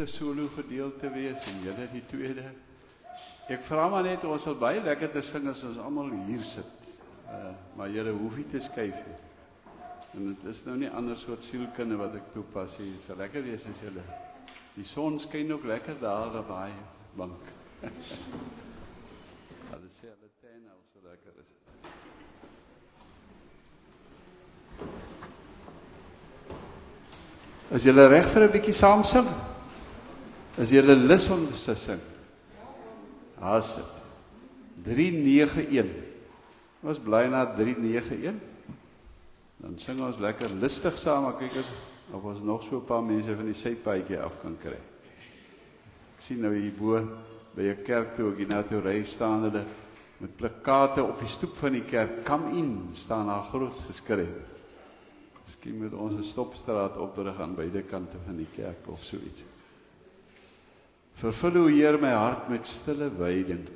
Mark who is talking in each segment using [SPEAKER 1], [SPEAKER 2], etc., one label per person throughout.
[SPEAKER 1] eerste solo gedeelte wees en julle die tweede. Ek vra maar net, ons sal baie lekker te sing as ons almal hier sit. Maar julle hoef nie te skuif nie. En dit is nou nie ander soort sielkunde wat ek toepas hier. Het sal lekker wees as julle. Die son skyn ook lekker daar op daai bank. Hulle sê hulle tuin al so lekker is. Is julle reg vir 'n bietjie saam sing? Is julle lus om te sing? As dit 391. Ons bly na 391. Dan sing ons lekker lustig saam, maar kyk of ons nog so 'n paar mense van die sypaadjie af kan kry. Ek sien nou hier bo by 'n kerk toe ek hier toe ry staan hulle met plakate op die stoep van die kerk. Come in, staan daar groot geskryf. Miskien moet ons 'n stopstraat oprig aan beide kante van die kerk of so iets. Vervul o Heer my hart met stille wyding.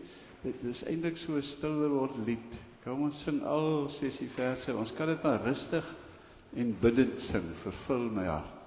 [SPEAKER 1] Dit is eintlik so 'n stiller word lied. Kom ons sing al 6 verse. Ons kan dit maar rustig en bidend sing. Vervul my hart.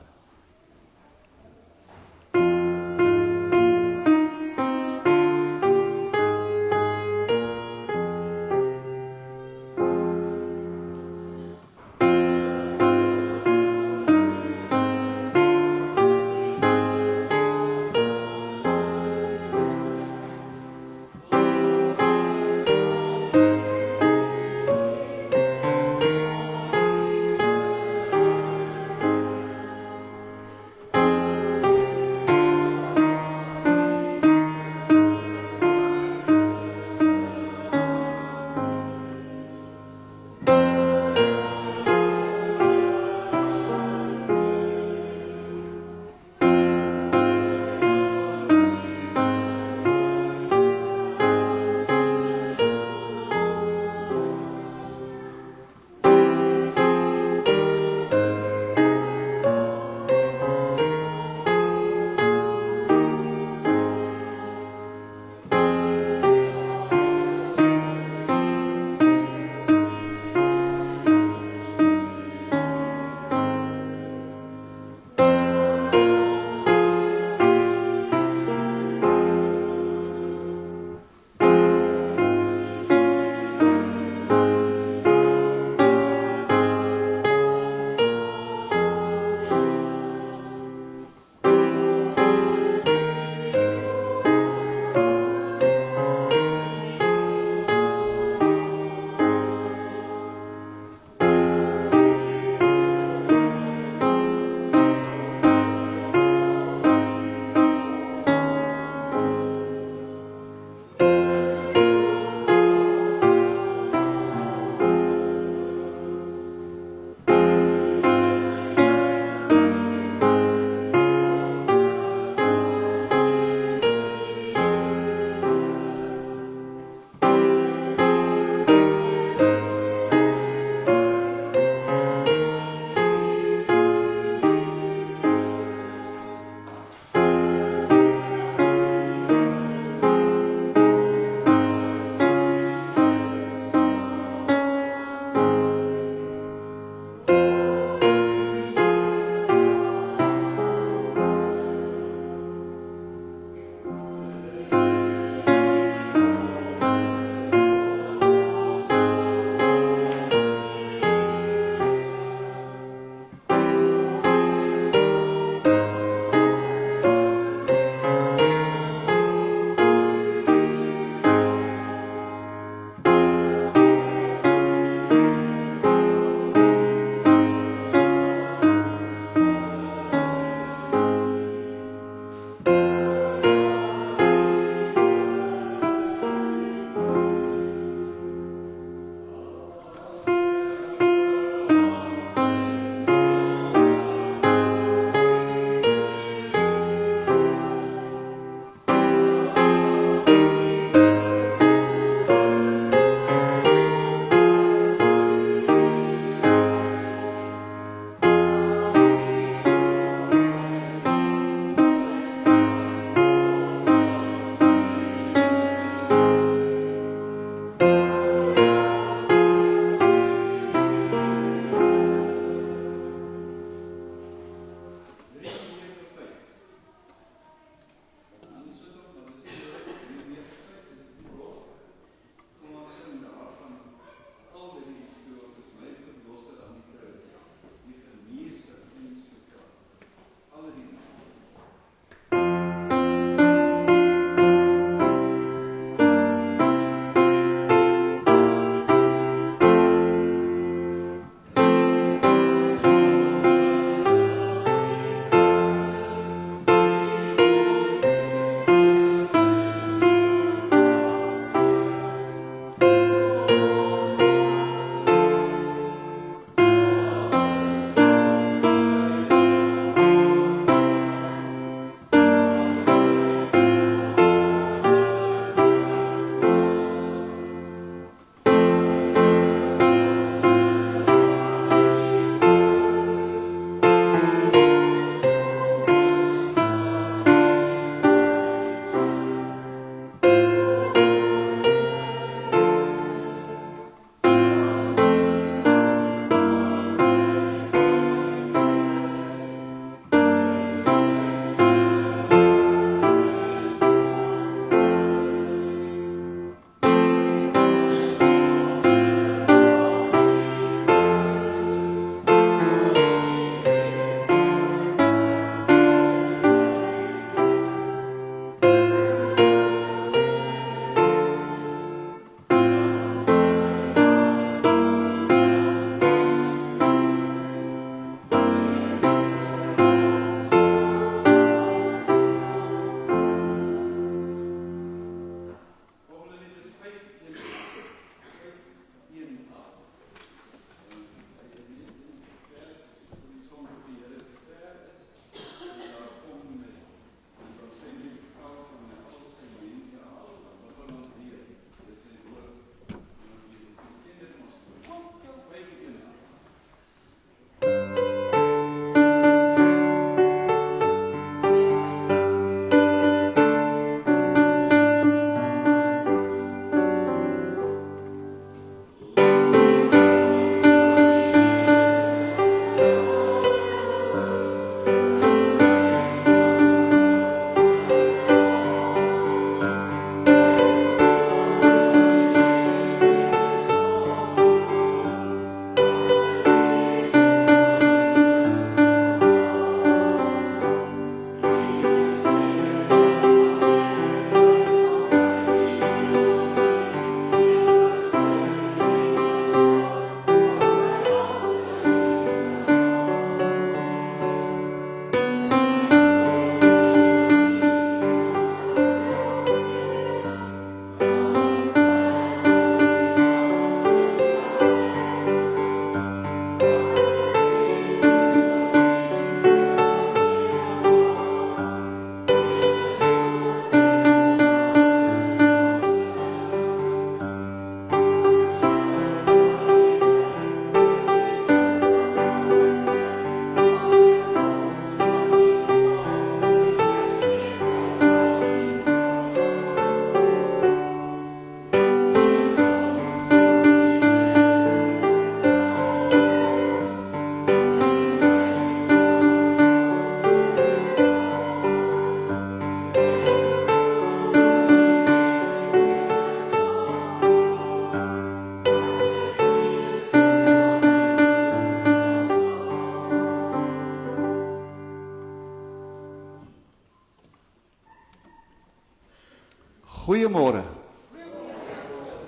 [SPEAKER 1] Goeiemôre.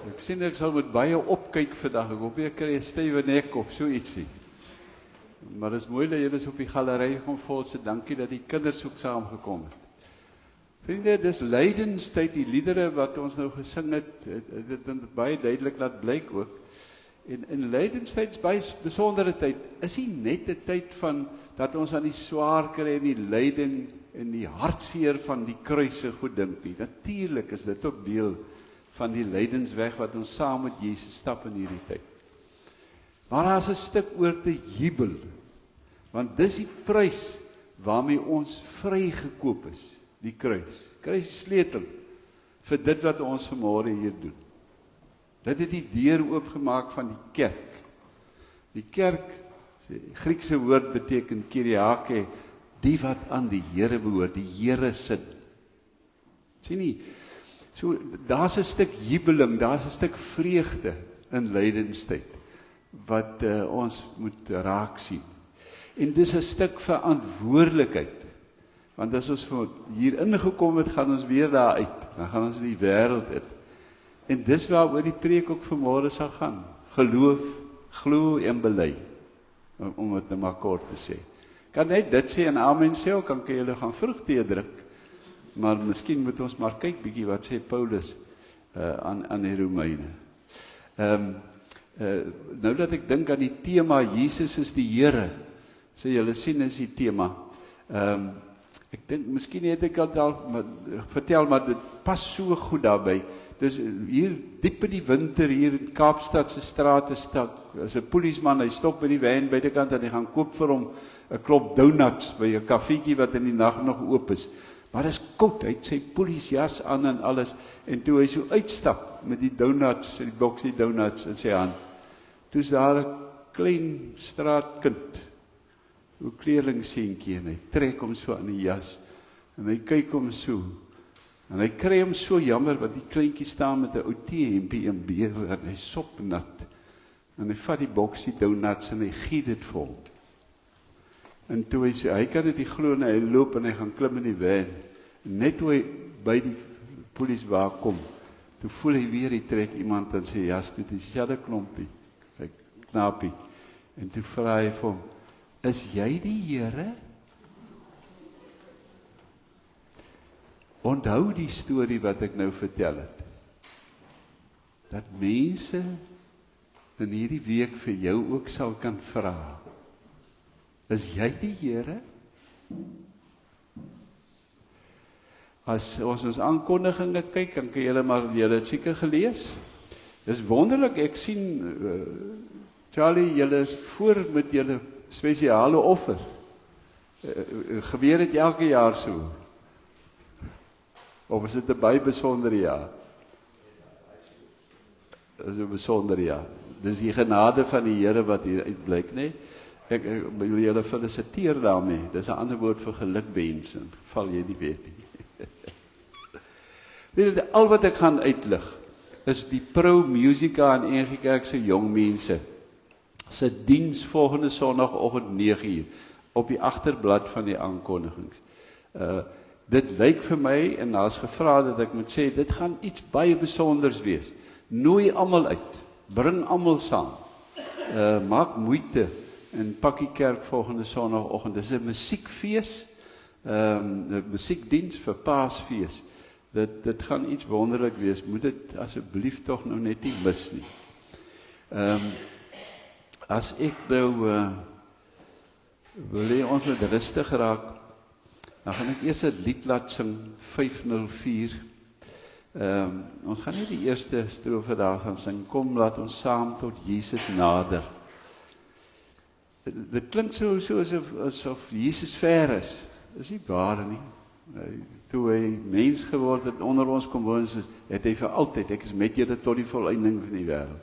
[SPEAKER 1] Ek sien ek sal met baie opkyk vandag. Ek hoop jy kry 'n stywe nek of so ietsie. Maar dit is mooi dat julle is op die galery kom vol. So dankie dat die kinders ook saamgekom het. Vriende, dis lydenstyd, die liedere wat ons nou gesing het, dit baie duidelik laat blyk ook. En lydenstyd is baie besondere tyd. Is nie net 'n tyd van dat ons aan die swaar kry en die lyding en die hartseer van die kruise goed dink nie. Natuurlik is dit ook deel van die lydensweg wat ons saam met Jesus stap in hierdie tyd. Maar daar is 'n stuk oor te jubel, want dis die prys waarmee ons vrygekoop is, die kruis. Kruis is sleutel vir dit wat ons vanmôre hier doen. Dit het die deur oopgemaak van die kerk. Die kerk, die Griekse woord beteken Kyriake, die wat aan die Here behoort, die Here sin. Sien nie? So, daar's 'n stuk jubeling, daar's 'n stuk vreugde in lydenstyd wat ons moet raak sien. En dis 'n stuk verantwoordelikheid. Want as ons hier ingekom het, gaan ons weer daar uit. Dan gaan ons in die wêreld in. En dis waaroor die preek ook vanmôre sal gaan. Geloof, glo en bely. Om dit nou maar kort te sê. Kan net dit sê en amen sê, of kan julle gaan vrugtee druk. Maar miskien moet ons maar kyk bietjie wat sê Paulus aan die Romeine. Nou dat ek dink aan die tema Jesus is die Here. So julle sien is die tema. Ek dink miskien het ek al vertel, maar dit pas so goed daarbey. Dus hier diep in die winter hier in Kaapstad se strate stak, is 'n polisieman, hy stop by die wyn buitekant en hy gaan koop vir hom 'n klop donuts by 'n kaffietjie wat in die nag nog oop is. Maar dit is koud, hy het sy polisiejas aan en alles, en toe hy so uitstap met die donuts, die boksie donuts in sy hand, toe is daar 'n klein straatkind, 'n kleerlingseentjie, en hy trek hom so aan die jas, en hy kyk hom so, en hy kry hom so jammer, want die kleintjie staan met 'n ou T-hempie en bewe, en hy sop nat, en hy vat die boksie donuts, en hy gee dit vir hom. En toe hy sê, hy kan dit nie glo, en hy loop, en hy gaan klim in die van, en net toe hy by die polisiewa kom, toe voel hy weer, hy trek iemand aan sy jas, toe die selfde klompie, hy knapie, en toe vra hy vir hom, is jy die Here? Onthou die storie wat ek nou vertel het, dat mense in hierdie week vir jou ook sal kan vra, is jy die Here? As ons aankondiginge kyk, dan kan julle maar, julle het seker gelees. Dis wonderlik, ek sien, Charlie, julle is voor met julle spesiale offer. Gebeur dit elke jaar so? Of is dit 'n baie besondere jaar? Dis 'n besondere jaar. Dis die genade van die Here wat hier uitblyk, nee? Ek wil julle feliciteer daarmee. Dis 'n ander woord vir gelukwensen, val jy nie weet nie. Al wat ek gaan uitlig, is die Pro Musica in NG Kerk se jong mense se diens volgende Sondagoggend 9:00 op die agterblad van die aankondigings. Dit lyk vir my, en daar's gevra dat ek moet sê, dit gaan iets baie besonders wees. Nooi almal uit, bring almal saam, maak moeite en pak die kerk volgende Sondagoggend. Dis 'n musiekfees, 'n musiekdiens vir Paasfees. Dit gaan iets wonderlik wees. Moet dit asseblief tog nou net nie mis nie. As ek nou wil hê ons moet rustig raak, dan gaan ek eers 'n lied laat sing, 504. Ons gaan nie die eerste strofe daar gaan sing, kom laat ons saam tot Jesus nader. Dit klink so asof Jesus ver is. Dis nie waar nie. Toe hy mens geword het, onder ons kom woon, het hy vir altyd, ek is met julle tot die volëinding van die wêreld.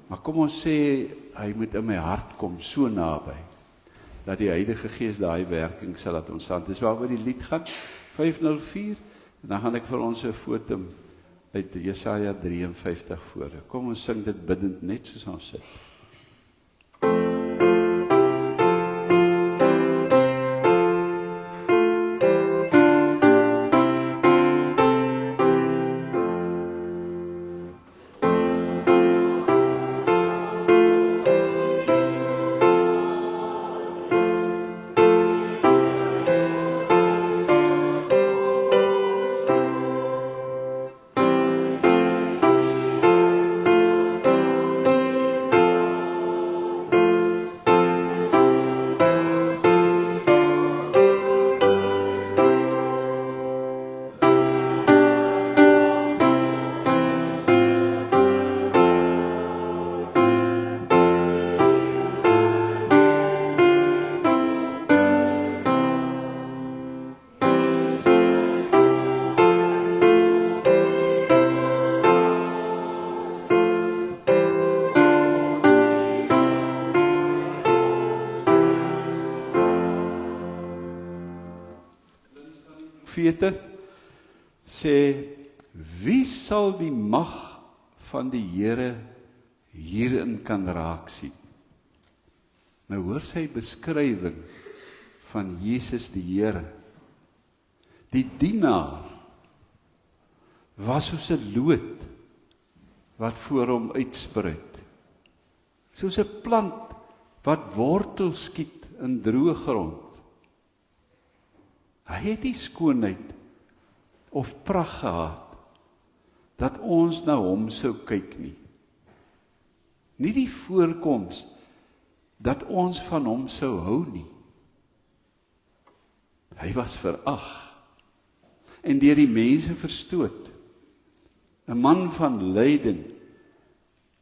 [SPEAKER 1] Maar kom ons sê, hy moet in my hart kom, so naby, dat die Heilige Gees daai werking sal laat ontstaan. Dis waaroor die lied gaan, 504, en dan gaan ek vir ons 'n foto uit Jesaja 53 voor. Kom ons sing dit bidend net soos ons sit. profete, sê, wie sal die mag van die Here hierin kan raak sien? Nou hoor sy beskrywing van Jesus die Here. Die dienaar was soos 'n loot wat voor hom uitspruit. Soos 'n plant wat wortel skiet in droë grond. Hy het die skoonheid of pragt gehad dat ons na hom sou kyk nie. Nie die voorkoms dat ons van hom sou hou nie. Hy was verag en deur die mense verstoot. 'n man van lyding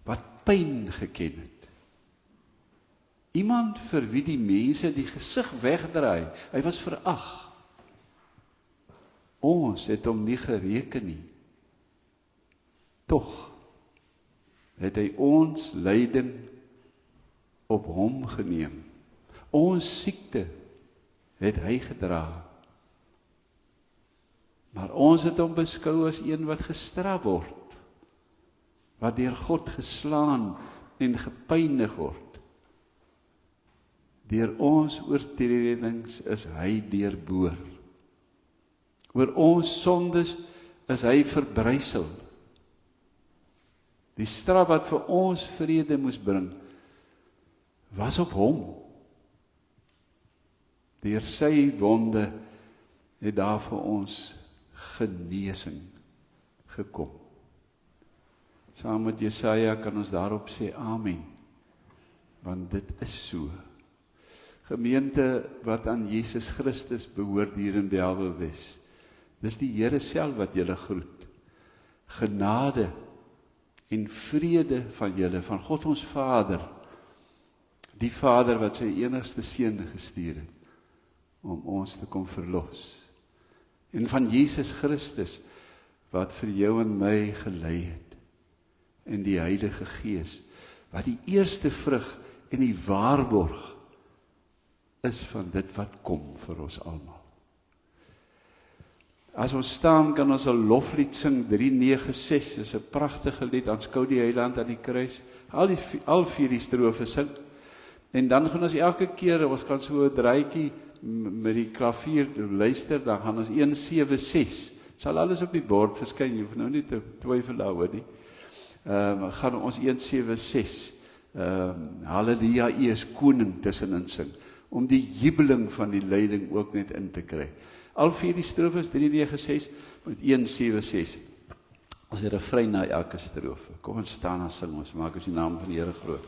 [SPEAKER 1] wat pyn geken het. Iemand vir wie die mense die gesig wegdraai. Hy was verag. Ons het hom nie gereken nie. Tog het hy ons lyding op hom geneem. Ons siekte het hy gedra. Maar ons het hom beskou as een wat gestraf word, wat deur God geslaan en gepynig word. Deur ons oortredings is hy deurboor. Oor ons sondes is hy verbrysel. Die straf wat vir ons vrede moes bring, was op hom. Deur sy wonde het daar vir ons genesing gekom. Saam met Jesaja kan ons daarop sê amen, want dit is so. Gemeente wat aan Jesus Christus behoort hier in Bellville-Wes, dis die Here self wat julle groet. Genade en vrede van julle, van God ons Vader, die Vader wat sy enigste seun gestuur het, om ons te kom verlos. En van Jesus Christus, wat vir jou en my gelei het, en die Heilige Gees, wat die eerste vrug en die waarborg is van dit wat kom vir ons almal. As ons staan, kan ons 'n loflied sing, 396, is 'n pragtige lied, aanskou die Heiland aan die kruis, al vier die strofe sing, en dan gaan ons elke keer, ons kan so 'n draaitjie met die klavier luister, dan gaan ons 176, sal alles op die bord verskyn, jy hoef nou nie te twyfel daaroor nie, gaan ons 176, Halleluja, U is koning tussenin sing, om die jubeling van die lyding ook net in te kry. Al vier die strofes, 396 met 176. As 'n refrein na elke strofe. Kom ons staan en sing ons, maak ons die naam van die Here groot.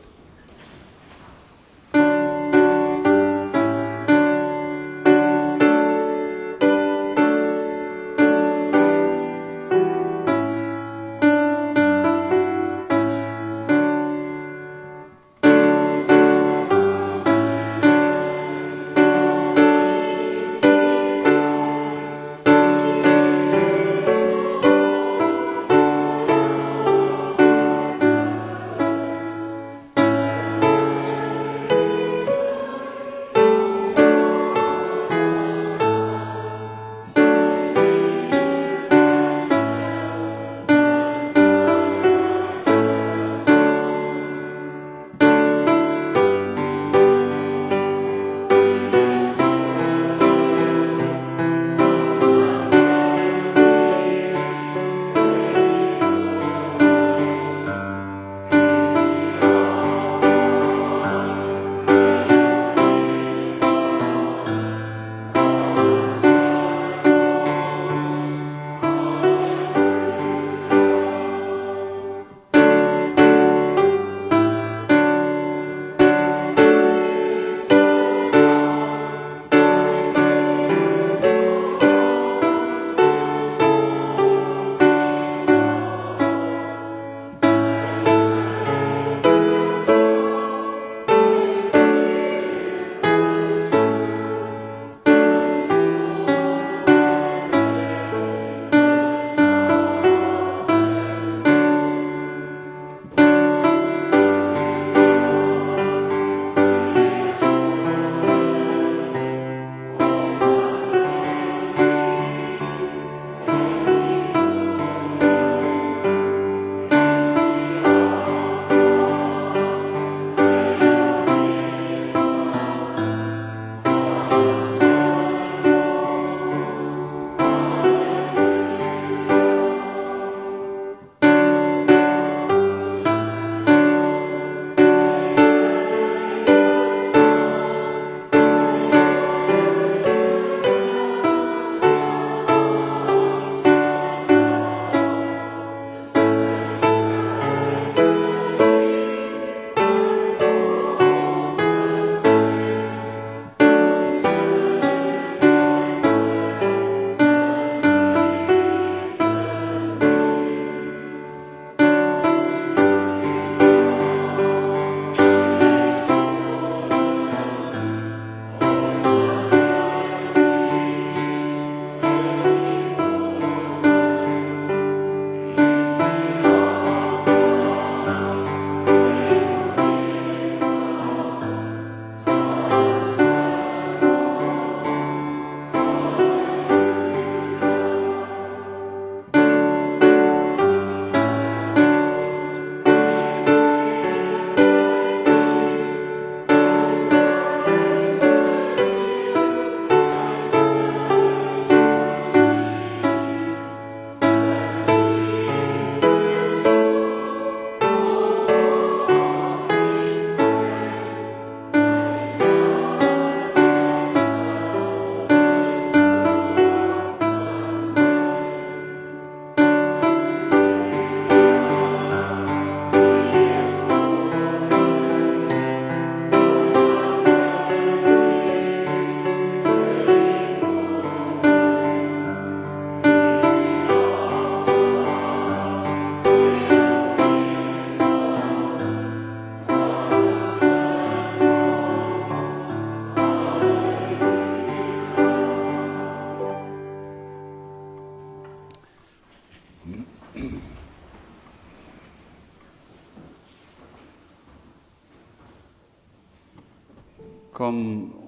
[SPEAKER 1] Kom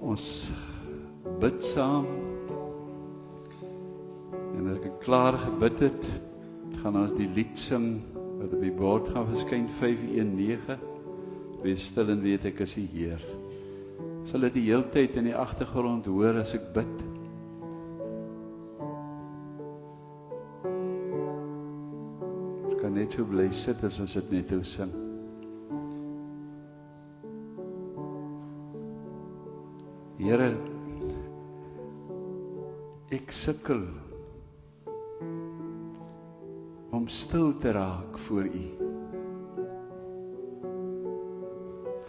[SPEAKER 1] ons bid saam. En as ek klaar gebid het, gaan ons die lied sing wat op die bord gaan verskyn, 519. Wees stil en weet ek is die Heer. Sal dit die hele tyd in die agtergrond hoor as ek bid. Ons kan net so bly sit as ons dit net hoe sing. Here, ek sukkel om stil te raak voor U.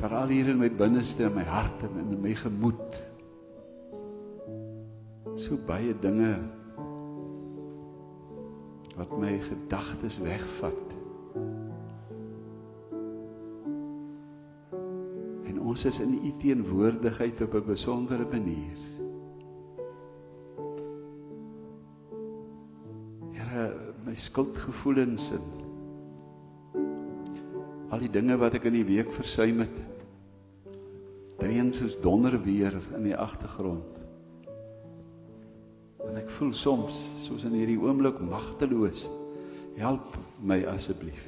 [SPEAKER 1] Veral hier in my binneste, in my hart en in my gemoed. So baie dinge wat my gedagtes wegvat. En ons is in U teenwoordigheid op 'n besondere manier. Here, my skuldgevoelens en al die dinge wat ek in die week versuim het, dreun soos donder weer in die agtergrond. En ek voel soms, soos in hierdie oomblik, magteloos. Help my asseblief.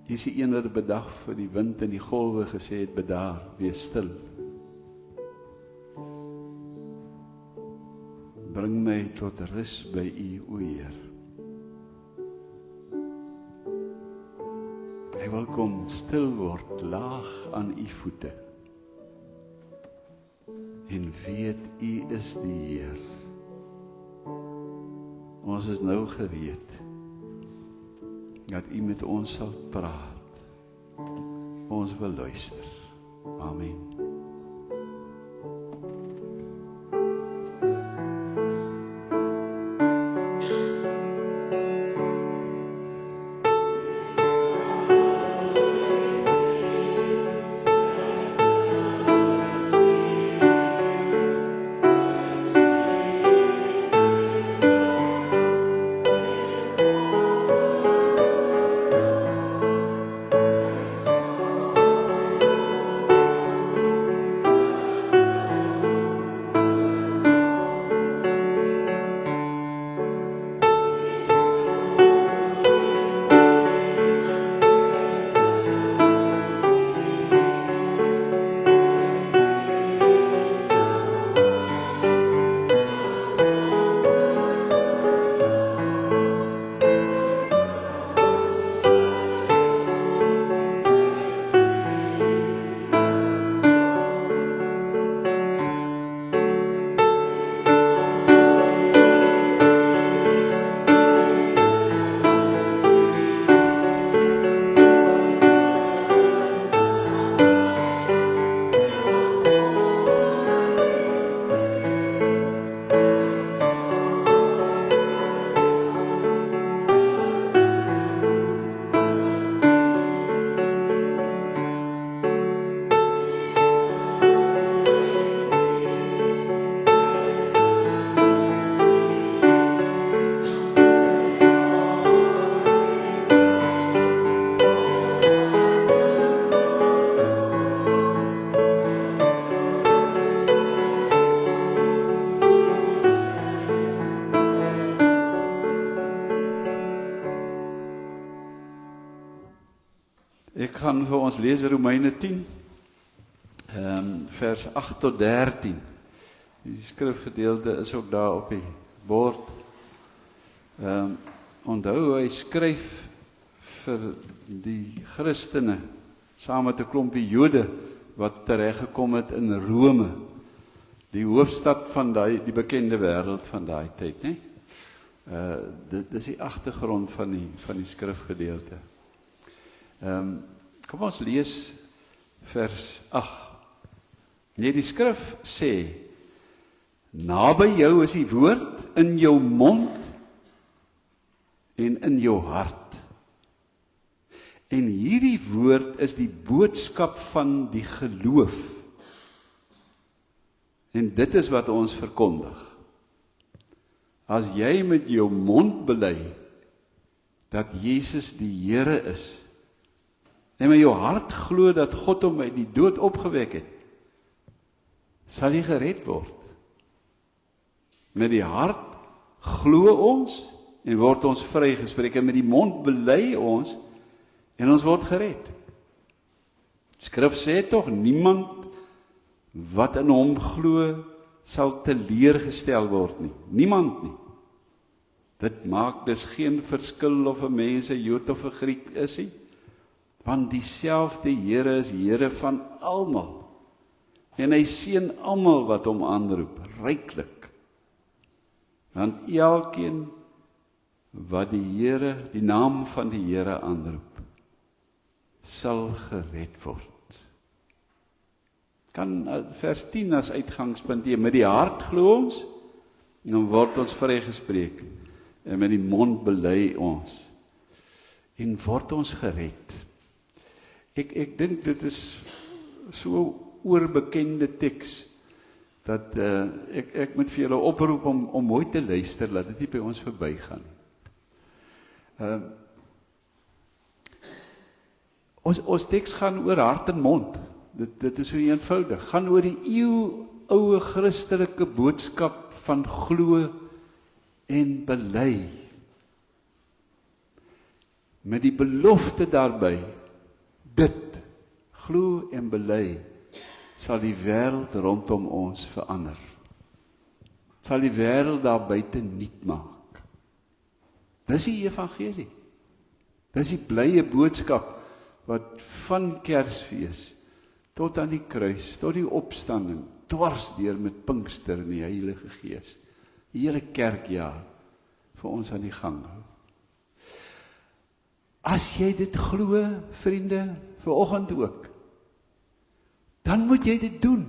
[SPEAKER 1] Jy is die een wat bedag vir die wind en die golwe gesê het, bedaar, wees stil. Bring my tot rus by U, o Heer. Hy wil kom stil word, laag aan U voete. En weet, U is die Heer. Ons is nou gereed dat U met ons sal praat. Ons wil luister. Amen. Ek gaan vir ons lees Romeine 10, vers 8 tot 13. Die skrifgedeelte is ook daar op die bord. Onthou, hy skryf vir die Christene, saam met 'n klompie Jode, wat tereggekom het in Rome, die hoofstad van die bekende wêreld van daai tyd, né? Dit is die agtergrond van die skrifgedeelte. Kom ons lees vers 8. Nee, die skrif sê, naby jou is die woord in jou mond en in jou hart. En hierdie woord is die boodskap van die geloof. En dit is wat ons verkondig. As jy met jou mond bely dat Jesus die Here is, en met jou hart glo dat God hom uit die dood opgewek het, sal jy gered word. Met die hart glo ons en word ons vrygespreek, en met die mond bely ons en ons word gered. Skrif sê tog, niemand wat in hom glo sal teleurgestel word nie. Niemand nie. Dit maak dus geen verskil of 'n mens 'n Jood of 'n Griek is nie, want dieselfde Here is Here van almal. En hy seën almal wat hom aanroep, ryklik. Want elkeen wat die naam van die Here aanroep, sal gered word. Kan vers 10 as uitgangspunt hê, met die hart glo ons, en dan word ons vrygespreek, en met die mond bely ons, en word ons gered. Ek dink dit is so oorbekende teks, dat ek moet vir julle oproep om mooi te luister, laat dit nie by ons verbygaan. Ons teks gaan oor hart en mond, dit is so eenvoudig, gaan oor die eeuoue Christelike boodskap van glo en bely, met die belofte daarby, dit, glo en bely, sal die wêreld rondom ons verander. Sal die wêreld daar buite nuut maak. Dis die evangelie. Dis die blye boodskap wat van Kersfees tot aan die kruis, tot die opstanding, dwars deur met Pinkster en die Heilige Gees, die hele kerkjaar vir ons aan die gang hou. As jy dit glo, vriende, vanoggend ook, dan moet jy dit doen.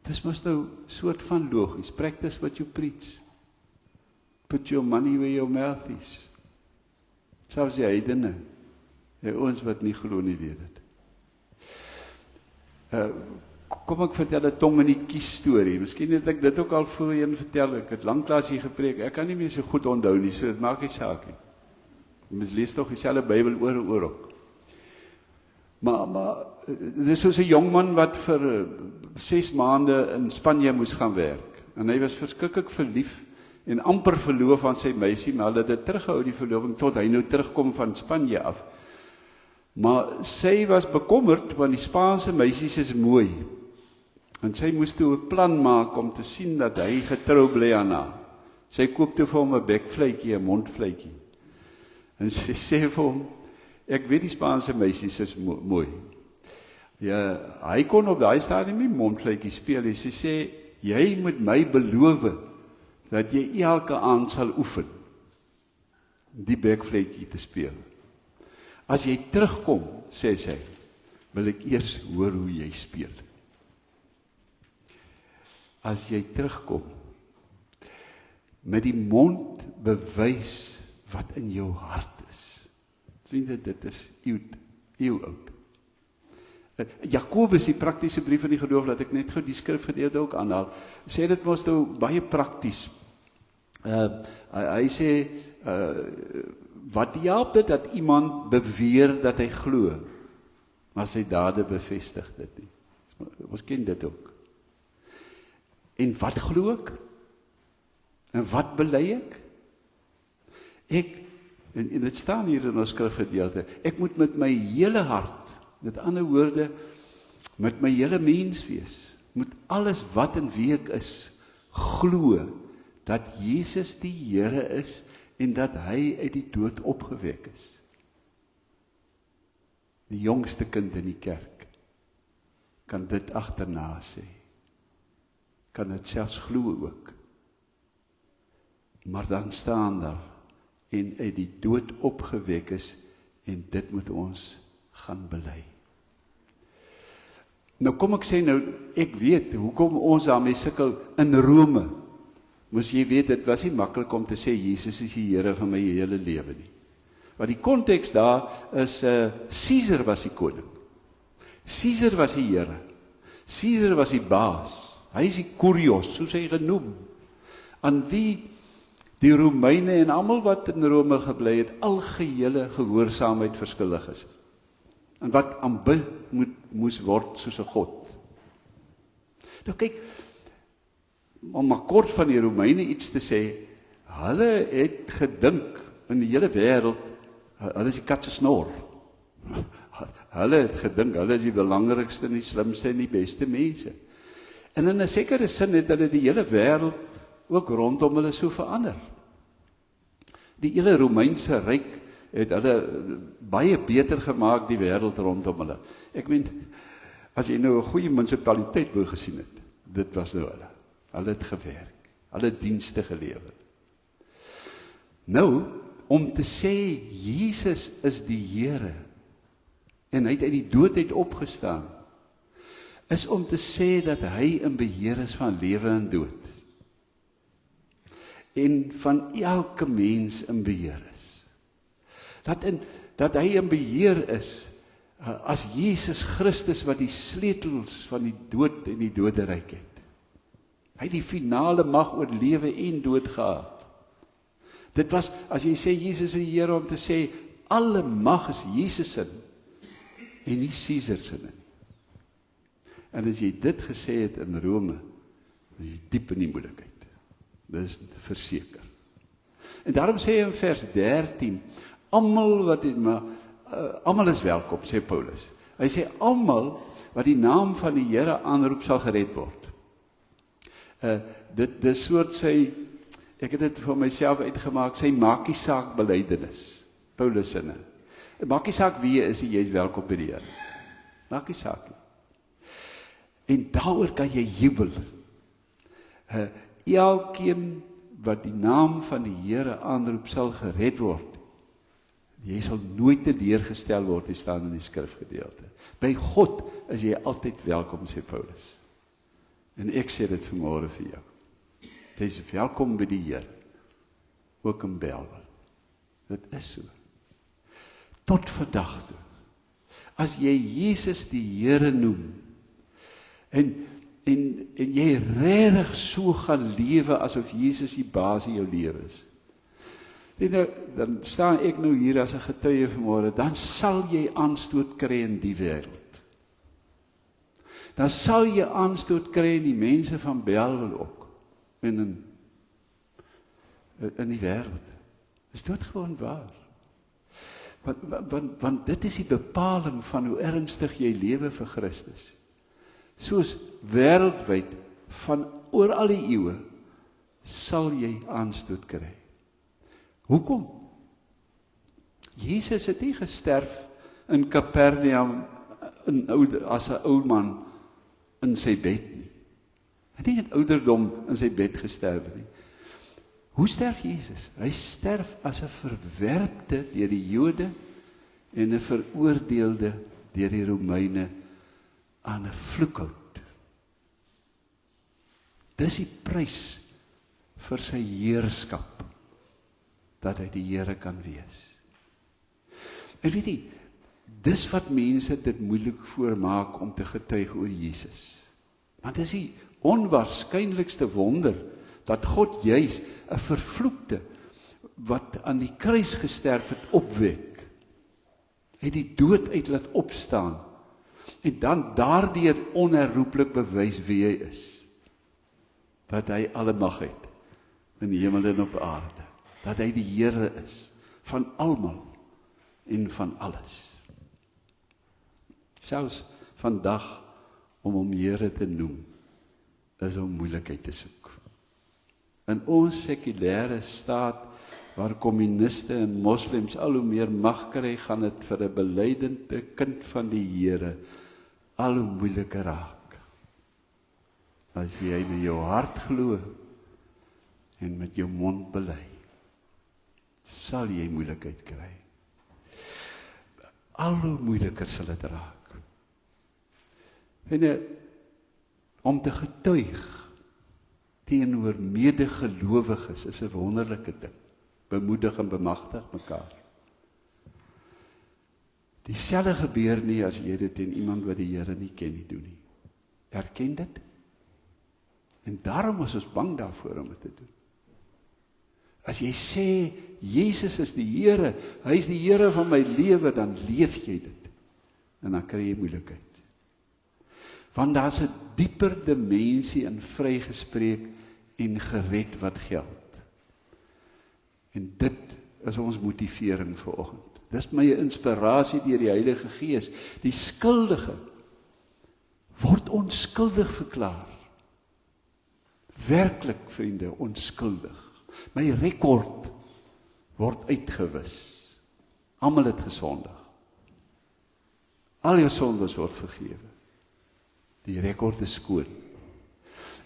[SPEAKER 1] Dis mos nou soort van logies. Practice what you preach. Put your money where your mouth is. Selfs die heidene, ons wat nie glo nie, weet dit. Kom ek vertel 'n tong in die kies storie. Miskien het ek dit ook al voorheen vertel. Ek het lanklaas hier gepreek. Ek kan nie meer so goed onthou nie, so dit maak nie saak nie. Mens lees tog dieselfde Bybel oor en oor ook. Maar dis soos 'n jong man wat vir 6 maande in Spanje moes gaan werk. En hy was verskriklik verlief en amper verloof aan sy meisie, maar hulle het dit teruggehou, die verloving, tot hy nou terugkom van Spanje af. Maar sy was bekommerd, want die Spaanse meisies is mooi. En sy moes toe 'n plan maak om te sien dat hy getrou bly aan haar. Sy koop toe vir hom 'n bekvletjie, 'n mondvletjie. En sy sê vir hom, ek weet die Spaanse meisies is mooi. Ja, hy kon op daai stadium nie mondvletjie speel nie. Sy sê, jy moet my beloof dat jy elke aand sal oefen die bekvletjie te speel. As jy terugkom, sê sy, wil ek eers hoor hoe jy speel. As jy terugkom, met die mond bewys wat in jou hart is. Vriende, dit is eeuwoud. Jakobus, die praktiese brief van die geloof, laat ek net gou die skrifgedeelte ook aanhaal, sê dit mos nou baie prakties. Hy sê, wat help dit dat iemand beweer dat hy glo, maar sy dade bevestig dit nie. Ons ken dit ook. En wat glo ek? En wat bely ek? En dit staan hier in ons skrifgedeelte, ek moet met my hele hart, met ander woorde, met my hele mens wees, moet alles wat in wie ek is, glo, dat Jesus die Here is, en dat hy uit die dood opgewek is. Die jongste kind in die kerk, kan dit agterna sê, kan dit selfs glo ook. Maar dan staan daar, en uit die dood opgewek is, en dit moet ons gaan bely. Nou kom ek sê nou, ek weet, hoekom ons daarmee sukkel in Rome, moes jy weet, dit was nie maklik om te sê, Jesus is die Here van my hele lewe nie. Want die konteks daar is, Caesar was die koning. Caesar was die Here. Caesar was die baas. Hy is die Kurios, soos hy genoem, aan wie Die Romeine en almal wat in Rome gebly het, algehele gehoorsaamheid verskuldig is. En wat aanbid moes word soos 'n god. Nou kyk, om maar kort van die Romeine iets te sê, hulle het gedink in die hele wêreld, hulle is die kat se snor. Hulle het gedink, hulle is die belangrikste en die slimste en die beste mense. En in 'n sekere sin het hulle die hele wêreld ook rondom hulle so verander. Die hele Romeinse ryk het hulle baie beter gemaak, die wêreld rondom hulle. Ek meen, as jy nou 'n goeie munisipaliteit wou gesien het, dit was nou hulle. Hulle het gewerk, hulle het dienste gelewer. Nou, om te sê, Jesus is die Here, en hy het uit die dood uit opgestaan, is om te sê dat hy in beheer is van lewe en dood. En van elke mens in beheer is. Dat hy in beheer is, as Jesus Christus wat die sleutels van die dood en die doderyk het. Hy het die finale mag oor lewe en dood gehad. Dit was, as jy sê Jesus is die Here, om te sê, alle mag is Jesus in, en nie Caesar se nie. En as jy dit gesê het in Rome, is jy diep in die moeilikheid. Dit is verseker. En daarom sê hy in vers 13, almal is welkom, sê Paulus. Hy sê, almal wat die naam van die Here aanroep, sal gered word. Dit is soort sy, ek het dit vir myself uitgemaak, sy maakie saak belydenis, Paulus sinne. Maakie saak wie jy is, jy is welkom by die Here. Maakie saak nie. En daaroor kan jy jubel. Elkeen wat die naam van die Here aanroep, sal gered word. Jy sal nooit teleurgestel word, die staan in die skrifgedeelte. By God is jy altyd welkom, sê Paulus. En ek sê dit vanmôre vir jou. Jy is welkom by die Here, ook in Bellville. Dit is so. Tot vandag toe. As jy Jesus die Here noem, en jy regtig so gaan lewe asof Jesus die baas in jou lewe is. Dan staan ek nou hier as 'n getuie vanmôre, dan sal jy aanstoot kry in die wêreld. Dan sal jy aanstoot kry in die mense van Bellville ook, en in die wêreld. Dis doodgewoon waar. Want dit is die bepaling van hoe ernstig jy lewe vir Christus. Soos wêreldwyd van oor al die eeue sal jy aanstoot kry. Hoekom? Jesus het nie gesterf in Kapernaum as 'n ou man in sy bed nie. Hy het nie in ouderdom in sy bed gesterf nie. Hoe sterf Jesus? Hy sterf as 'n verwerpte deur die Jode en 'n veroordeelde deur die Romeine aan 'n vloekhout. Dis die prys vir sy heerskap, dat hy die Here kan wees. En weet jy, dis wat mense dit moeilik voormaak om te getuig oor Jesus. Want dis die onwaarskynlikste wonder, dat God juis 'n vervloekte, wat aan die kruis gesterf het, opwek. Hy het die dood uit laat opstaan, en dan daardeur onherroepelik bewys wie hy is. Dat hy alle mag het, in die hemel en op aarde. Dat hy die Here is, van almal en van alles. Selfs vandag, om hom Here te noem, is om moeilikheid te soek. In ons sekulêre staat, waar kommuniste en moslems al hoe meer mag kry, gaan dit vir 'n belydende kind van die Here al hoe moeiliker raak. As jy met jou hart glo en met jou mond bely, sal jy moeilikheid kry. Al hoe moeiliker sal dit raak. En om te getuig teenoor medegelowiges is 'n wonderlike ding. Bemoedig en bemagtig mekaar. Dieselfde gebeur nie as jy dit teen iemand wat die Here nie ken nie doen nie. Erken dit. En daarom is ons bang daarvoor om dit te doen. As jy sê, Jesus is die Here, hy is die Here van my lewe, dan leef jy dit. En dan kry jy moeilikheid. Want daar's 'n dieper dimensie in vrygespreek en gered wat geld. En dit is ons motivering vir oggend. Dis my inspirasie deur die Heilige Gees. Die skuldige word onskuldig verklaar. Werklik, vriende, onskuldig. My rekord word uitgewis. Almal het gesondig. Al jou sondes word vergewe. Die rekord is skoon.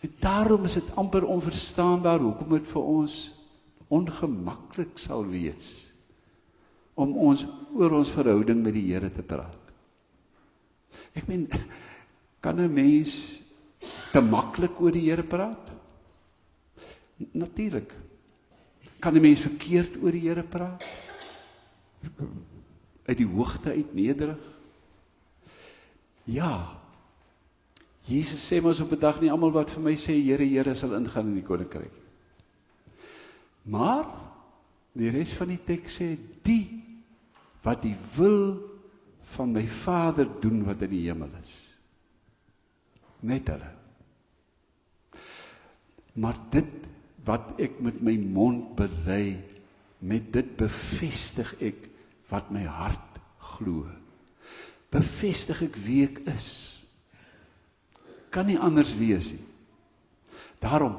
[SPEAKER 1] En daarom is dit amper onverstaanbaar hoekom dit vir ons ongemaklik sal wees om oor ons verhouding met die Here te praat. Ek meen, kan 'n mens te maklik oor die Here praat? Natuurlik. Kan 'n mens verkeerd oor die Here praat? Uit die hoogte uit nederig? Ja. Jesus sê mos op 'n dag nie almal wat vir my sê Here, Here sal ingaan in die koninkryk. Maar die res van die teks sê die wat die wil van my Vader doen wat in die hemel is. Net hulle. Maar dit wat ek met my mond bely, met dit bevestig ek wat my hart glo. Bevestig ek wie ek is. Kan nie anders wees nie. Daarom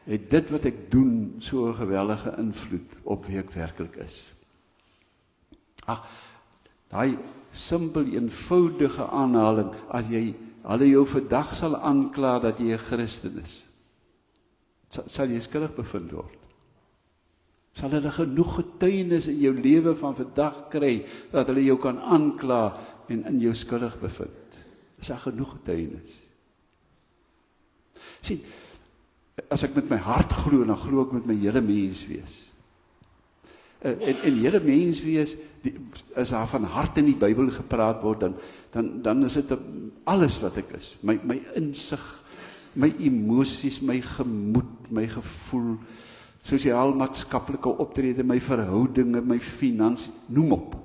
[SPEAKER 1] het dit wat ek doen so 'n geweldige invloed op wie ek werklik is. Daai simpel eenvoudige aanhaling, as hulle jou vandag sal aankla dat jy 'n Christen is, sal jy skuldig bevind word. Sal hulle genoeg getuienis in jou lewe van vandag kry, dat hulle jou kan aankla en in jou skuldig bevind. Is daar genoeg getuienis? Sien, as ek met my hart glo, dan glo ek met my hele menswees. En hele menswees, as daar van hart in die Bybel gepraat word, dan is dit alles wat ek is. My insig, my emosies, my gemoed, my gevoel, sosiaal-maatskaplike optrede, my verhoudinge, my finansies, noem op.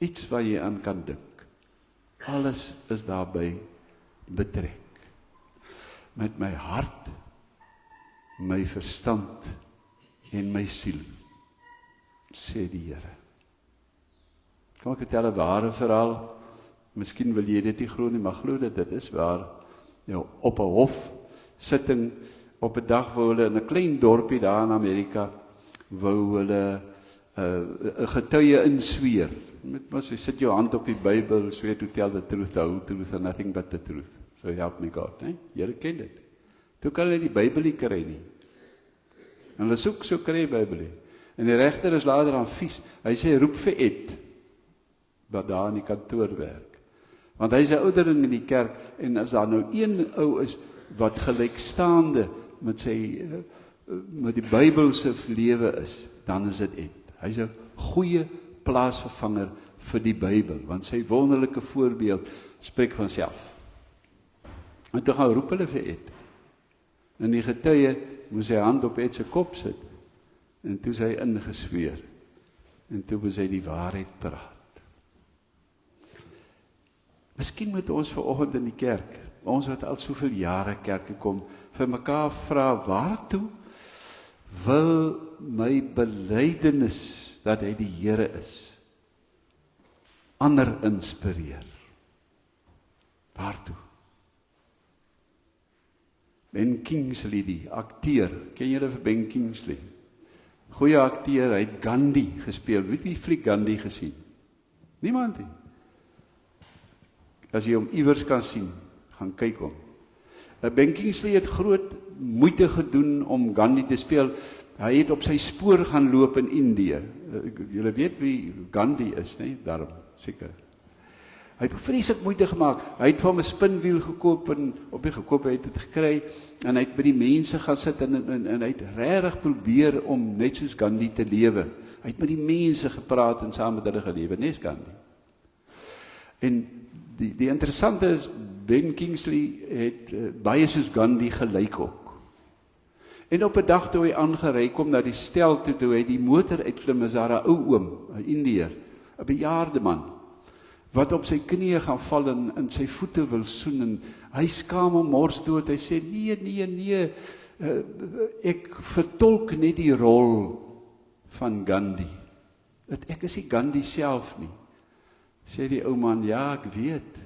[SPEAKER 1] Iets wat jy aan kan dink. Alles is daarbey betrek. Met my hart, my verstand en my siel, sê die Here. Kom ek vertel 'n ware verhaal. Miskien wil jy dit nie glo nie, maar glo dit is waar. Ja, op 'n hof sitting op 'n dag wou hulle in 'n klein dorpie daar in Amerika wou hulle 'n getuie insweer. Mos jy sit jou hand op die Bybel, swear to tell the truth, the whole truth and nothing but the truth. So help me God, né? Julle ken dit. Toe kan hulle die Bybel nie kry nie. En hulle soek so kry die Bybel nie. En die regter is later aan vies. Hy sê roep vir Ed wat daar in die kantoor werk. Want hy is 'n ouderling in die kerk en as daar nou een ou is wat gelykstaande met die Bybelse lewe is, dan is dit Ed. Hy is 'n goeie plaasvervanger vir die Bybel, want sy wonderlike voorbeeld spreek van self. En toe gaan roep hulle vir Ed. En die getuie moes sy hand op Ed se kop sit. En toe sy ingesweer. En toe moes hy die waarheid praat. Miskien moet ons vanoggend in die kerk, ons wat al soveel jare kerk kom, vir mekaar vra, waartoe wil my belydenis dat hy die Here is, ander inspireer? Waartoe? Ben Kingsley, die akteur, ken julle vir Ben Kingsley? Goeie akteur, hy het Gandhi gespeel. Wie het die fliek Gandhi gesien? Niemand nie. As jy hom iewers kan sien, gaan kyk hom. Ben Kingsley het groot moeite gedoen om Gandhi te speel. Hy het op sy spoor gaan loop in Indië. Julle weet wie Gandhi is, nee? Daarom, seker. Hy het vreeslik moeite gemaak. Hy het vir hom 'n spinwiel gekoop en op die gekoop hy het dit gekry en hy het by die mense gaan sit en hy het regtig probeer om net soos Gandhi te lewe. Hy het met die mense gepraat en saam met hulle gelewe, nes Gandhi. En die interessante is Ben Kingsley het baie soos Gandhi gelyk ook. En op 'n dag toe hy aangery kom na die stel toe hy die motor uitklim, is daar 'n ou oom, 'n Indiër, 'n bejaarde man, wat op sy knieë gaan val en in sy voete wil soen, en hy skaam hom morsdood, hy sê, nee, ek vertolk net die rol van Gandhi. Ek is nie Gandhi self nie. Sê die ou man, ja, ek weet,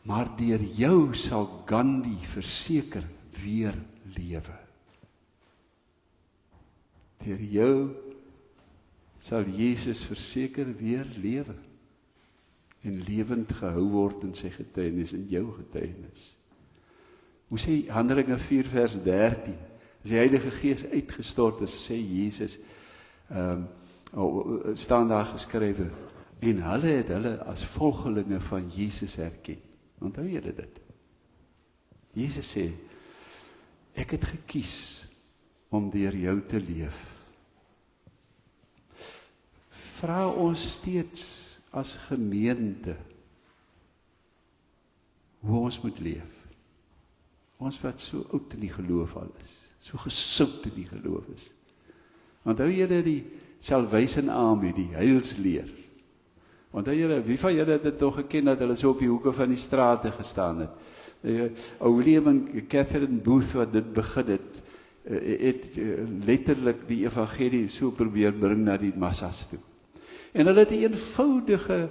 [SPEAKER 1] maar deur jou sal Gandhi verseker weer lewe. Deur jou sal Jesus verseker weer lewe en lewend gehou word in sy getuienis, in jou getuienis. Hoe sê Handelinge 4 vers 13, as die Heilige Gees uitgestort is, sê Jesus, staan daar geskrywe, en hulle het hulle as volgelinge van Jesus herken. Onthou julle dit? Jesus sê, ek het gekies om deur jou te leef. Vra ons steeds as gemeente hoe ons moet leef. Ons wat so oud in die geloof al is, so gesout in die geloof is. Onthou julle die Salvation Army, die heilsleer. Onthou julle, wie van julle het dit nog geken dat hulle so op die hoeke van die strate gestaan het? Ou William en Catherine Booth wat dit begin het letterlik die evangelie so probeer bring na die massas toe. En hulle het 'n eenvoudige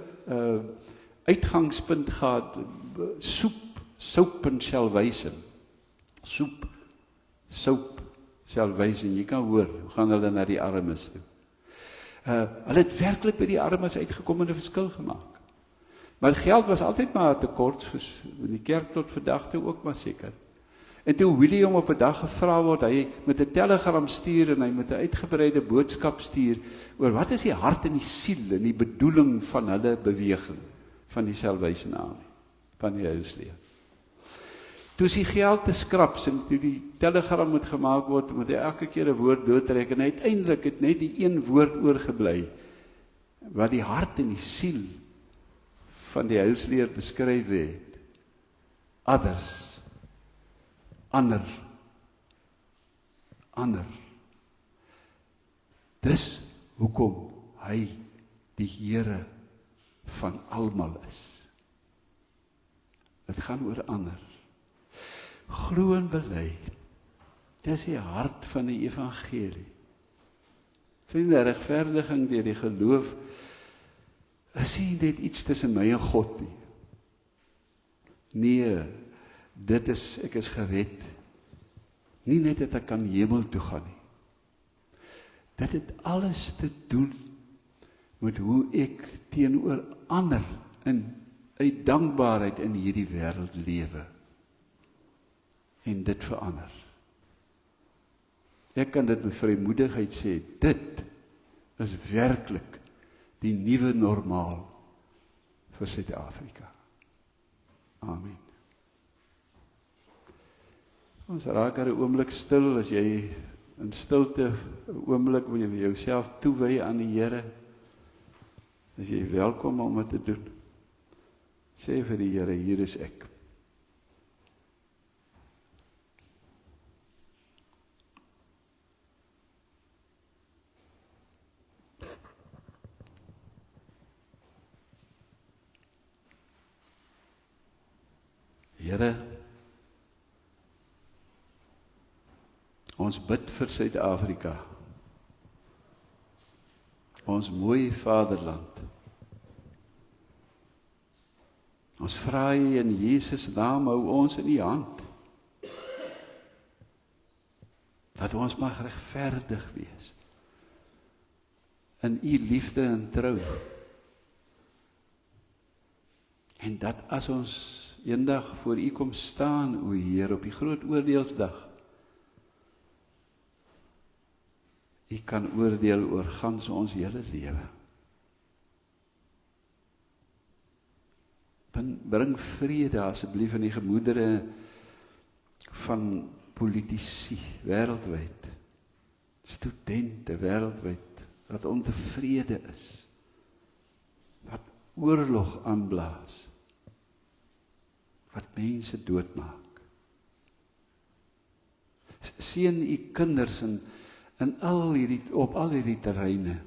[SPEAKER 1] uitgangspunt gehad, soap en salvation. Soep, soap, salvation. Jy kan hoor, hoe gaan hulle na die armes toe? Hulle het werklik by die armes uitgekom en 'n verskil gemaak. Maar geld was altyd maar tekort, soos in die kerk tot vandag toe ook maar seker. En toe William op 'n dag gevra word, hy met 'n telegram stuur en hy met 'n uitgebreide boodskap stuur oor wat is die hart en die siel en die bedoeling van hulle beweging, van die Salvation Army, van die heilsleer. Toe is die geld te skraps en toe die telegram moet gemaak word, moet hy elke keer 'n woord doodtrek en uiteindelik het net die een woord oorgebly wat die hart en die siel van die heilsleer beskryf het. Others. Ander. Dis hoekom hy die Here van almal is. Dit gaan oor ander. Glo en bely. Dis die hart van die evangelie. Vriende, regverdiging deur die geloof is nie net iets tussen my en God nie. Nee, dit is, ek is gered. Nie net dat ek kan hemel toe gaan nie. Dit het alles te doen met hoe ek teenoor ander uit dankbaarheid in hierdie wêreld lewe. En dit verander. Ek kan dit met vrymoedigheid sê, dit is werklik die nuwe normaal vir Suid-Afrika. Amen. Ons raak 'n oomblik stil, as jy in stilte 'n oomblik wil jy jouself toewy aan die Here, as jy welkom om dit te doen. Sê vir die Here, hier is ek. Here, ons bid vir Suid-Afrika, ons mooi vaderland. Ons vra U in Jesus naam, hou ons in U hand, dat ons mag regverdig wees, in U liefde en trou, en dat as ons eendag voor U kom staan, o Heer, op die groot oordeelsdag, U kan oordeel oor gans ons hele lewe. Bring vrede asseblief in die gemoedere van politici wêreldwyd, studente wêreldwyd, wat ontevrede is, wat oorlog aanblaas, wat mense doodmaak. Seën u kinders op al hierdie terreine,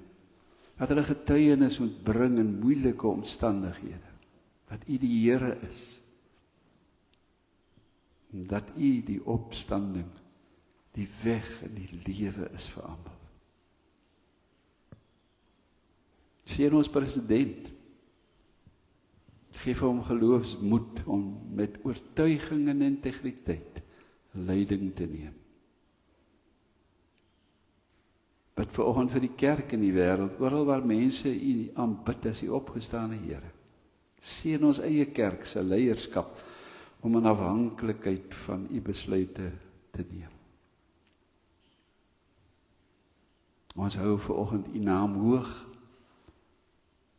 [SPEAKER 1] dat hulle getuienis moet bring in moeilike omstandighede, dat u die Here is, en dat u die opstanding, die weg en die lewe is vir almal. Seën ons president, geef hom geloofsmoed om met oortuiging en integriteit leiding te neem. Bid vanoggend vir die kerk in die wêreld, oral waar mense u aanbid as die opgestane Here. Seën ons eie kerk se leierskap om in afhanklikheid van u besluite te neem. Ons hou vanoggend u naam hoog,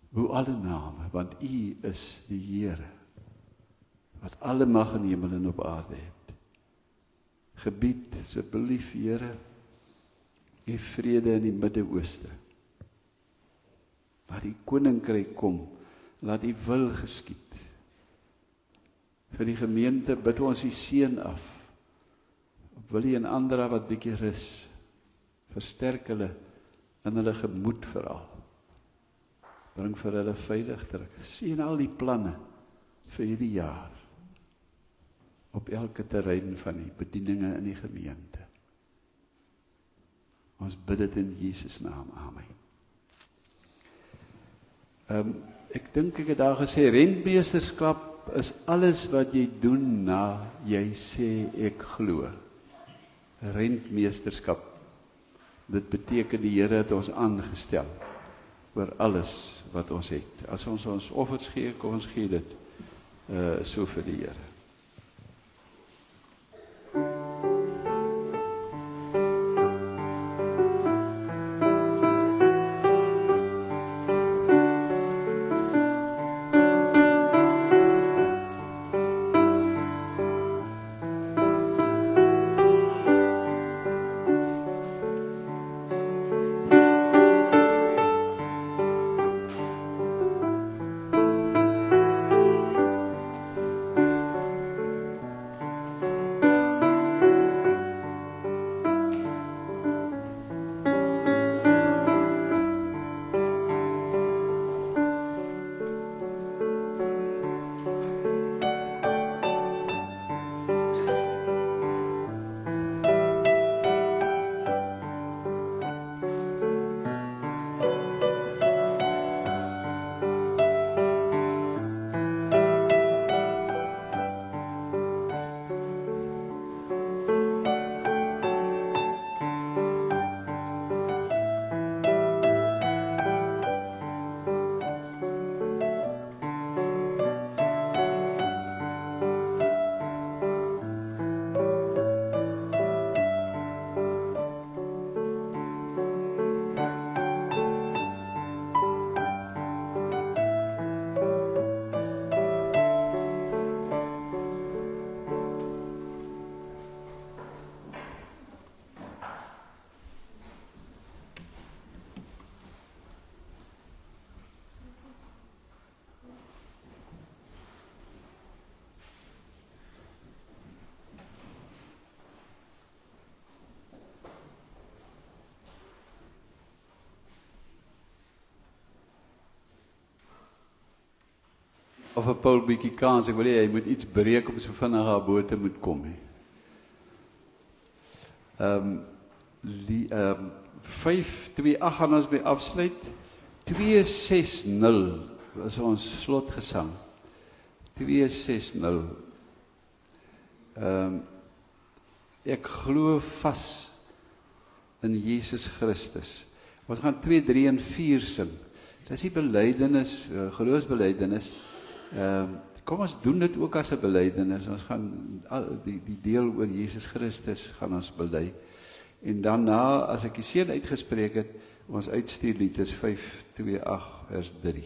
[SPEAKER 1] bo alle name, want u is die Here, wat alle mag in hemel en op aarde het. Gebied asseblief, Here, u vrede in die Midde-Ooste. Laat die koninkryk kom, laat die wil geskied. Vir die gemeente bid ons die seën af. Willie en ander wat bietjie rus, versterk hulle in hulle gemoed veral. Bring vir hulle veilig terug. Seën al die planne vir hierdie jaar op elke terrein van die bedieninge in die gemeente. Ons bid dit in Jesus naam. Amen. Ek dink ek het daar gesê, rentmeesterskap is alles wat jy doen na jy sê ek glo. Rentmeesterskap. Dit beteken die Here het ons aangestel oor alles wat ons het. As ons ons offers gee, kom ons gee dit so vir die Here. Of 'n Paul bietjie kans, ek wil hê hy moet iets breek om so vinnig haar bo te moet kom. 528 gaan ons by afsluit. 260 is ons slotgesang. 260. Ek glo vas in Jesus Christus. Ons gaan 2, 3 en 4 sing. Dis die belydenis, geloofsbelydenis. Kom ons doen dit ook as 'n belydenis. Ons gaan die deel oor Jesus Christus gaan ons bely. En daarna, as ek die seën uitgespreek het, ons uitstuurlied is 528 vers 3.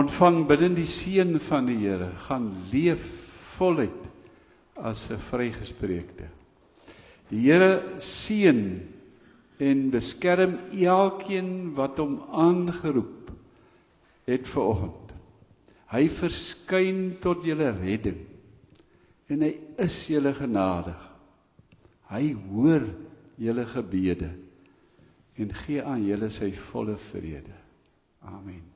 [SPEAKER 1] ontvang binne die seën van die Here, gaan leef voluit as 'n vrygespreekte. Die Here seën en beskerm elkeen wat hom aangeroep het vanoggend. Hy verskyn tot julle redding en hy is julle genadig. Hy hoor julle gebede en gee aan julle sy volle vrede. Amen.